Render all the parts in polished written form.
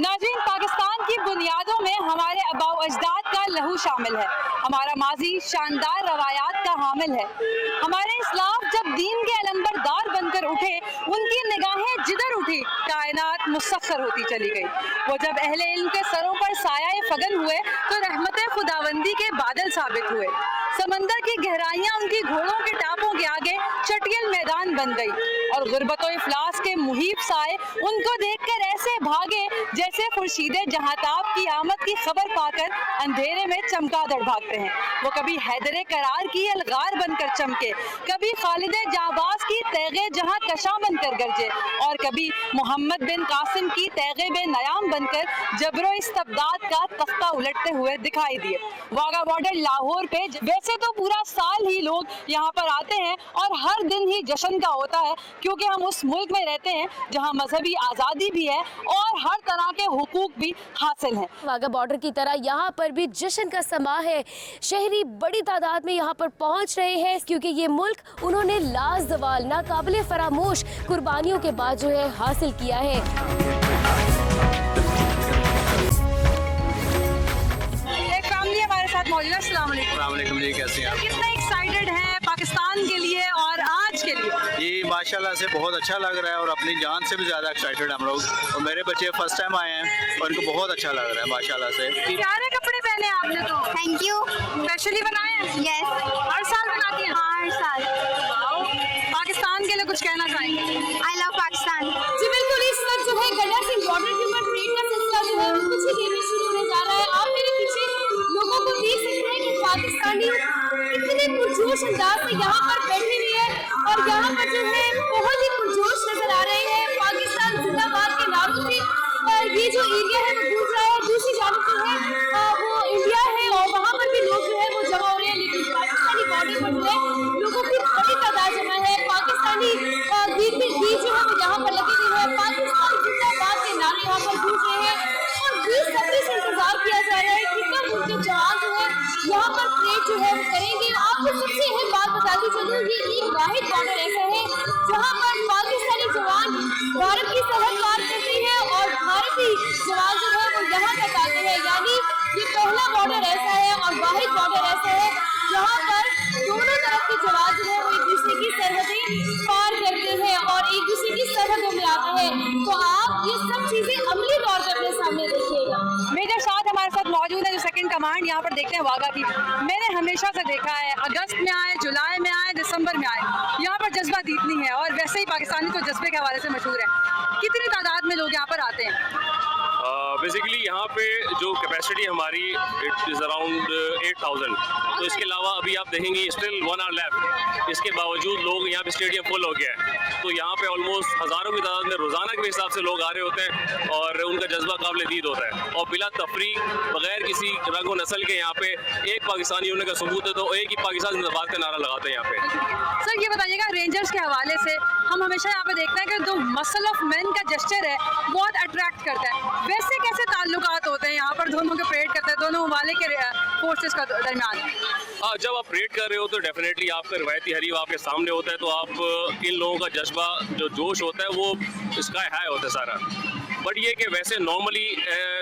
नाज़रीन, पाकिस्तान की बुनियादों में हमारे आबाओ अजदाद का लहू शामिल है। हमारा माजी शानदार रवायात का हामिल है। हमारे इस्लाम जब दीन के अलंबरदार बनकर उठे, उनकी निगाहें जिधर उठी कायनात मुसख्खर होती चली गई। वो जब अहले इल्म के सरों पर साया फगन हुए तो रहमत खुदावंदी के बादल साबित हुए। समंदर की गहराइयां उनकी घोड़ों के टापों के आगे चटियल मैदान बन गई और गुर्बत और इफलास के मुहीब साए उनको देखकर ऐसे भागे जैसे खुर्शीदे जहांताब की आमद की खबर पाकर अंधेरे में चमगादड़ भागते हैं। वो कभी हैदरे करार की अलगार बनकर चमके, कभी खालिदे जाबाज की तैगे जहां कशा बनकर गरजे और कभी मोहम्मद बिन कासिम की तैगे बे नयाम बनकर जबरो इस्तबदाद का तख्ता उलटते हुए दिखाई दिए। वाघा बॉर्डर लाहौर पे वैसे तो पूरा साल ही लोग यहाँ पर आते हैं और हर दिन ही जश्न का होता है, क्योंकि हम उस मुल्क में रहते हैं जहाँ मजहबी आज़ादी भी है और हर तरह के हुकूक भी हासिल हैं। वाघा बॉर्डर की तरह यहाँ पर भी जश्न का समा है। शहरी बड़ी तादाद में यहाँ पर पहुँच रहे हैं क्योंकि ये मुल्क उन्होंने लाजवाल नाकाबिले फरामोश कुर्बानियों के बाद जो है हासिल किया है। एक फैमिली हमारे साथ मौजूद है। अस्सलाम वालेकुम जी, कैसे हैं आप? कितना एक्साइटेड हैं पाकिस्तान के लिए और आज के लिए? जी माशाल्लाह से बहुत अच्छा लग रहा है और अपनी जान से भी ज़्यादा एक्साइटेड हम लोग। और मेरे बच्चे फर्स्ट टाइम आए हैं और इनको बहुत अच्छा लग रहा है माशाल्लाह से। प्यारे कपड़े पहने आपने तो। Thank you. स्पेशली बनाए हैं? यस, हर साल बनाती हैं? हाँ, हर साल। वाओ। पाकिस्तान के लिए कुछ कहना चाहेंगे? I love Pakistan. जी बिल्कुल, इस वक्त जो है गंडा सिंह बॉर्डर के ऊपर परेड का सिलसिला जो है कुछ ही देर में शुरू होने जा रहा है। आप मेरे पीछे लोगों को देख सकते हैं कि पाकिस्तानी इतने पुरजोश अंदाज से यहाँ पर बैठे हुए हैं और यहाँ पर जो है बहुत ही पुरजोश नजर आ रहे हैं। पाकिस्तान जिंदाबाद के नारों से ये जो एरिया है वो गूंज रहा है। दूसरी जानब जो है वो इंडिया है और वहाँ पर भी लोग जो है वो जमा हो रहे हैं, लेकिन पाकिस्तानी बॉर्डर पर जो है लोगों की बड़ी तादाद जमा है। पाकिस्तानी गीत जो है वो यहाँ पर लगे हुए हैं। पाकिस्तान जिंदाबाद के नारे यहाँ पर गूंज रहे हैं और 20 सदी से इंतजार किया जा रहा है कि कब उनके जवान जो है यहाँ पर परेड जो है वो करेंगे। आपको सबसे अहम बात बताती चलूँ, ये एक वाहिद बॉर्डर ऐसा है जहाँ पर पाकिस्तानी जवान भारत की सरहद पार करते हैं और भारतीय जवान जो है वो यहाँ तक आते हैं। यानी ये पहला बॉर्डर ऐसा है और वाहिद बॉर्डर ऐसा है जहाँ पर दोनों तरफ के जवान जो है वो एक दूसरे की सरहदें पार करते हैं और एक दूसरे की सरहदों में आते हैं। तो आप ये सब चीजें अमली तौर पर अपने सामने देखिएगा। मेजर साथ हमारे साथ मौजूद है जो सेकंड कमांड यहाँ पर देखते हैं वाघा की। मैंने हमेशा से देखा है, अगस्त में आए, जुलाई में आए, दिसंबर में आए, यहाँ पर जज्बा दीदनी है और वैसे ही पाकिस्तानी तो जज्बे के हवाले से मशहूर है। कितनी तादाद में लोग यहाँ पर आते हैं? बेसिकली यहाँ पे जो कैपेसिटी हमारी इट इज़ अराउंड 8000। तो इसके अलावा अभी आप देखेंगे स्टिल 1 आवर लेफ्ट। इसके बावजूद लोग यहाँ पे स्टेडियम फुल हो गया है। तो यहाँ पे ऑलमोस्ट हज़ारों की तादाद में रोज़ाना के हिसाब से लोग आ रहे होते हैं और उनका जज्बा काबिल दीद होता है। और बिला तफरी बगैर किसी रंग व नस्ल के यहाँ पे एक पाकिस्तानी होने का सबूत है, तो एक ही पाकिस्तान जिंदाबाद का नारा लगाते हैं यहाँ पे। सर ये बताइएगा, रेंजर्स के हवाले से हम हमेशा यहाँ पे देखते हैं कि जो मसल ऑफ मैन का जेस्चर है बहुत अट्रैक्ट करता है। वैसे कैसे ताल्लुकात होते हैं यहाँ पर दोनों के परेड करते हैं, दोनों ममालिक के फोर्सेस का दरमियान? हाँ, जब आप परेड कर रहे हो तो डेफिनेटली आपका रिवायती हरीफ आपके सामने होता है, तो आप इन लोगों का जज्बा जो जोश होता है वो स्काई हाई होता है सारा। बट ये कि वैसे नॉर्मली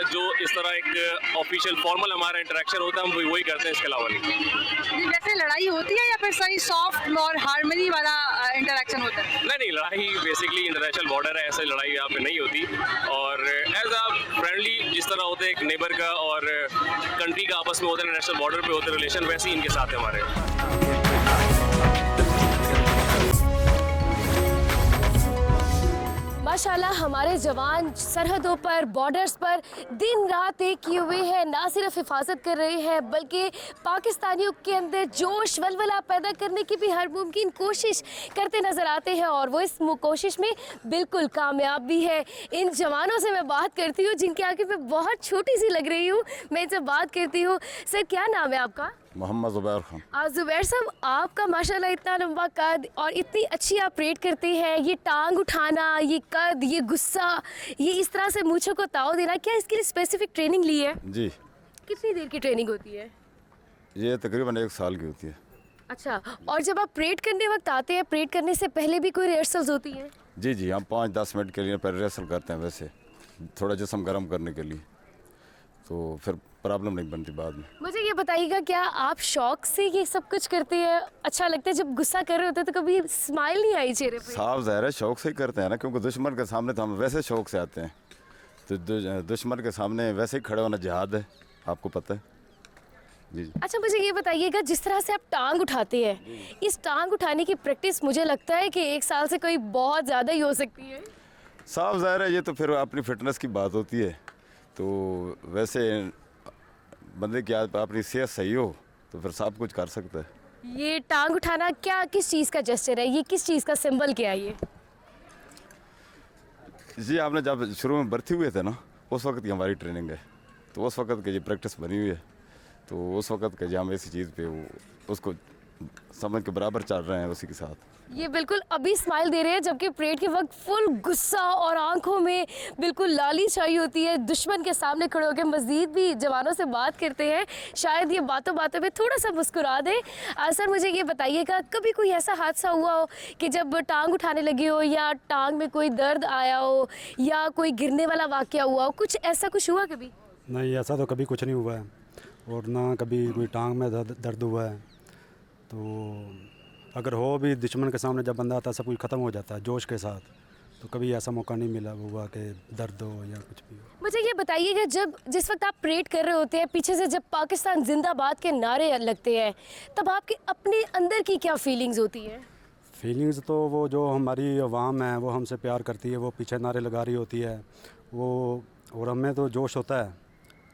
जो इस तरह एक ऑफिशियल फॉर्मल हमारा इंटरेक्शन होता है हम वही करते हैं, इसके अलावा नहीं। वैसे लड़ाई होती है या फिर सही सॉफ्ट और हार्मनी वाला इंटरेक्शन होता है? नहीं, लड़ाई बेसिकली इंटरनेशनल बॉर्डर है, ऐसे लड़ाई यहाँ पे नहीं होती। और एज आ फ्रेंडली जिस तरह होते हैं एक नेबर का और कंट्री का आपस में होता है, नेशनल बॉर्डर पे होते रिलेशन, वैसे ही इनके साथ है हमारे। माशाल्लाह हमारे जवान सरहदों पर, बॉर्डर्स पर दिन रात एक किए हुए हैं। ना सिर्फ हिफाजत कर रहे हैं बल्कि पाकिस्तानियों के अंदर जोश वलवला पैदा करने की भी हर मुमकिन कोशिश करते नज़र आते हैं और वो इस कोशिश में बिल्कुल कामयाब भी है। इन जवानों से मैं बात करती हूँ जिनके आगे मैं बहुत छोटी सी लग रही हूँ, मैं इनसे बात करती हूँ। सर क्या नाम है आपका? मोहम्मद ज़ुबैर खान। ज़ुबैर साहब, आपका माशाल्लाह इतना लंबा कद और इतनी अच्छी आप परेड करते हैं, ये टांग उठाना, ये कद, ये गुस्सा, ये इस तरह से मूंछों को ताव देना, क्या इसके लिए स्पेसिफिक ट्रेनिंग ली है? जी। कितनी देर की ट्रेनिंग होती है? ये तकरीबन 1 साल की होती है। अच्छा, और जब आप परेड करने वक्त आते हैं, परेड करने से पहले भी कोई रिहर्सल्स होती हैं? जी, हम 5-10 मिनट के लिए रिहर्सल करते हैं वैसे। थोड़ा जिस्म गर्म करने के लिए, तो फिर प्रॉब्लम नहीं बनती बाद में। मुझे ये बताइएगा, क्या आप शौक से ये सब कुछ करते हैं? अच्छा लगता है जब गुस्सा कर रहे होते हैं तो कभी स्माइल नहीं आई चेहरे पे? साफ ज़ाहिर है शौक से ही करते हैं ना, क्योंकि दुश्मन के सामने तो हम वैसे शौक से आते हैं, तो दुश्मन के सामने वैसे ही खड़े होना जिहाद है, आपको पता है जी। अच्छा मुझे ये बताइएगा, जिस तरह से आप टांग उठाते हैं, इस टांग उठाने की प्रैक्टिस मुझे लगता है कि 1 साल से कोई बहुत ज़्यादा ही हो सकती है। साफ ज़ाहिर है ये तो फिर अपनी फिटनेस की बात होती है, तो वैसे बंदे की अपनी सेहत सही हो तो फिर सब कुछ कर सकता है। ये टांग उठाना क्या, किस चीज़ का जेस्चर है, ये किस चीज़ का सिंबल क्या है ये? जी आपने जब शुरू में भर्ती हुए थे ना, उस वक्त की हमारी ट्रेनिंग है, तो उस वक्त की ये प्रैक्टिस बनी हुई है, तो उस वक्त के जो हम ऐसी चीज़ पे उसको समझ के बराबर चल रहे हैं उसी के साथ। ये बिल्कुल अभी स्माइल दे रहे हैं, जबकि परेड के वक्त फुल गुस्सा और आंखों में बिल्कुल लाली छाई होती है। दुश्मन के सामने खड़े होकर मज़ीद भी जवानों से बात करते हैं, शायद ये बातों बातों में थोड़ा सा मुस्कुरा दें। सर मुझे ये बताइएगा, कभी कोई ऐसा हादसा हुआ हो कि जब टांग उठाने लगे हो या टांग में कोई दर्द आया हो या कोई गिरने वाला वाक़या हुआ हो, कुछ ऐसा कुछ हुआ कभी? नहीं, ऐसा तो कभी कुछ नहीं हुआ है, और ना कभी कोई टांग में दर्द हुआ है। तो अगर हो भी दुश्मन के सामने जब बंदा आता है सब कुछ ख़त्म हो जाता है जोश के साथ, तो कभी ऐसा मौका नहीं मिला हुआ कि दर्द हो या कुछ भी हो। मुझे ये बताइएगा, जिस वक्त आप परेड कर रहे होते हैं, पीछे से जब पाकिस्तान जिंदाबाद के नारे लगते हैं, तब आपके अपने अंदर की क्या फीलिंग्स होती है? फीलिंग्स तो वो जो हमारी अवाम है वो हमसे प्यार करती है, वो पीछे नारे लगा रही होती है वो, और हमें तो जोश होता है,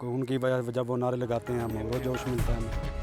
उनकी वजह जब वो नारे लगाते हैं हमें वो जोश मिलता है।